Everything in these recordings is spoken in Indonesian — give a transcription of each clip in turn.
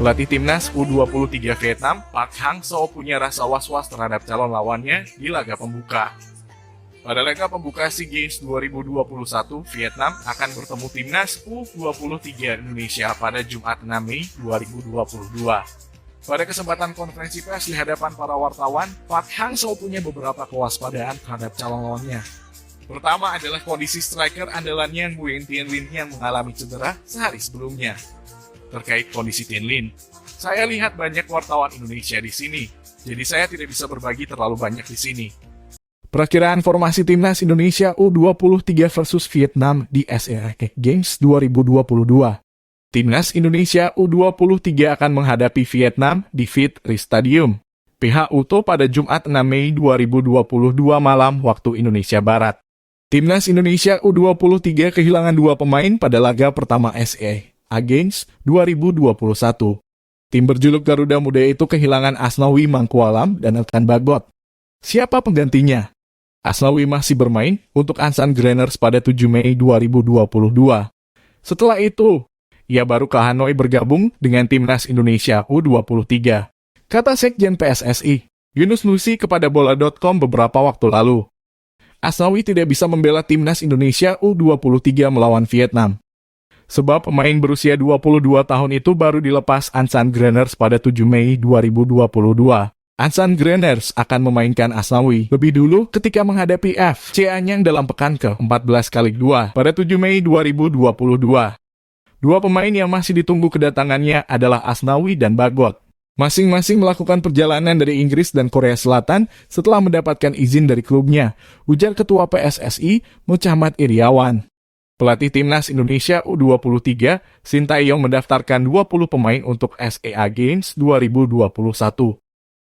Pelatih timnas U23 Vietnam, Park Hang-seo punya rasa was-was terhadap calon lawannya di laga pembuka. Pada laga pembuka SEA Games 2021, Vietnam akan bertemu timnas U23 Indonesia pada Jumat 6 Mei 2022. Pada kesempatan konferensi pers di hadapan para wartawan, Park Hang-seo punya beberapa kewaspadaan terhadap calon lawannya. Pertama adalah kondisi striker andalannya Nguyen Thanh Linh yang mengalami cedera sehari sebelumnya. Terkait kondisi Thanh Linh, saya lihat banyak wartawan Indonesia di sini, jadi saya tidak bisa berbagi terlalu banyak di sini. Perakiraan formasi timnas Indonesia U23 versus Vietnam di SEA Games 2022. Timnas Indonesia U23 akan menghadapi Vietnam di Viet Ri Stadium, PH Uto pada Jumat 6 Mei 2022 malam waktu Indonesia Barat. Timnas Indonesia U23 kehilangan 2 pemain pada laga pertama SEA Games 2021. Tim berjuluk Garuda Muda itu kehilangan Asnawi Mangkualam dan Elkan Bagot. Siapa penggantinya? Asnawi masih bermain untuk Ansan Greners pada 7 Mei 2022. Setelah itu, ia baru ke Hanoi bergabung dengan Timnas Indonesia U23. Kata Sekjen PSSI, Yunus Nusi kepada bola.com beberapa waktu lalu. Asnawi tidak bisa membela Timnas Indonesia U23 melawan Vietnam. Sebab pemain berusia 22 tahun itu baru dilepas Ansan Greners pada 7 Mei 2022. Ansan Greners akan memainkan Asnawi lebih dulu ketika menghadapi FC Anyang dalam pekan ke-14x2 pada 7 Mei 2022. Dua pemain yang masih ditunggu kedatangannya adalah Asnawi dan Bagot. Masing-masing melakukan perjalanan dari Inggris dan Korea Selatan setelah mendapatkan izin dari klubnya, ujar Ketua PSSI Muhammad Iriawan. Pelatih Timnas Indonesia U23, Sintayong mendaftarkan 20 pemain untuk SEA Games 2021.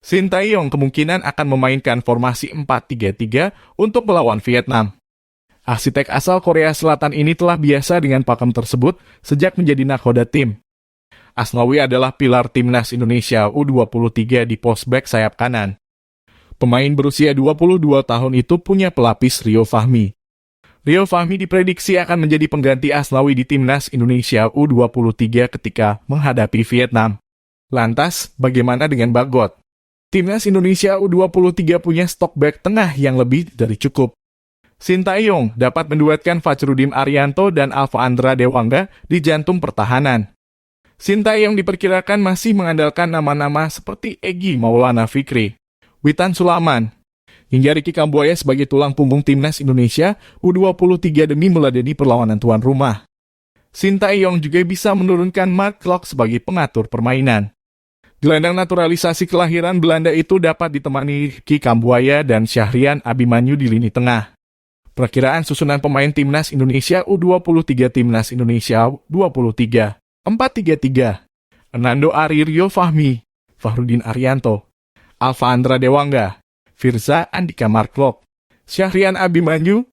Sintayong kemungkinan akan memainkan formasi 4-3-3 untuk melawan Vietnam. Arsitek asal Korea Selatan ini telah biasa dengan pakem tersebut sejak menjadi nakhoda tim. Asnawi adalah pilar Timnas Indonesia U23 di pos bek sayap kanan. Pemain berusia 22 tahun itu punya pelapis Rio Fahmi. Rio Fahmi diprediksi akan menjadi pengganti Asnawi di Timnas Indonesia U23 ketika menghadapi Vietnam. Lantas, bagaimana dengan Bagot? Timnas Indonesia U23 punya stok bek tengah yang lebih dari cukup. Sintayong dapat menduetkan Fachruddin Arianto dan Alfa Andra Dewangga di jantung pertahanan. Sintayong diperkirakan masih mengandalkan nama-nama seperti Egy Maulana Fikri, Witan Sulaiman, hingga Ricky Kambuaya sebagai tulang punggung Timnas Indonesia U23 demi meladeni perlawanan tuan rumah. Sintayong juga bisa menurunkan Mark Klok sebagai pengatur permainan. Gelandang naturalisasi kelahiran Belanda itu dapat ditemani Ricky Kambuaya dan Syahrian Abimanyu di lini tengah. Perakiraan susunan pemain Timnas Indonesia U23 Timnas Indonesia U23. 4-3-3. Hernando Ari Rio Fahmi, Fachruddin Arianto, Alfa Andra Dewangga, Firza Andika Marklok, Syahrian Abimanyu,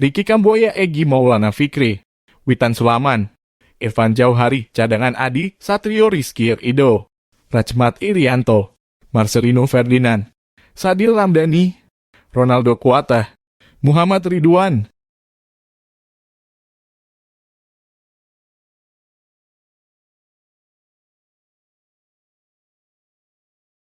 Ricky Kambuaya Egy Maulana Fikri, Witan Sulaiman, Irfan Jauhari, cadangan Adi, Satrio Rizky Rido, Rachmat Irianto, Marcelino Ferdinand, Sadil Ramdhani, Ronaldo Kuatah, Muhammad Ridwan,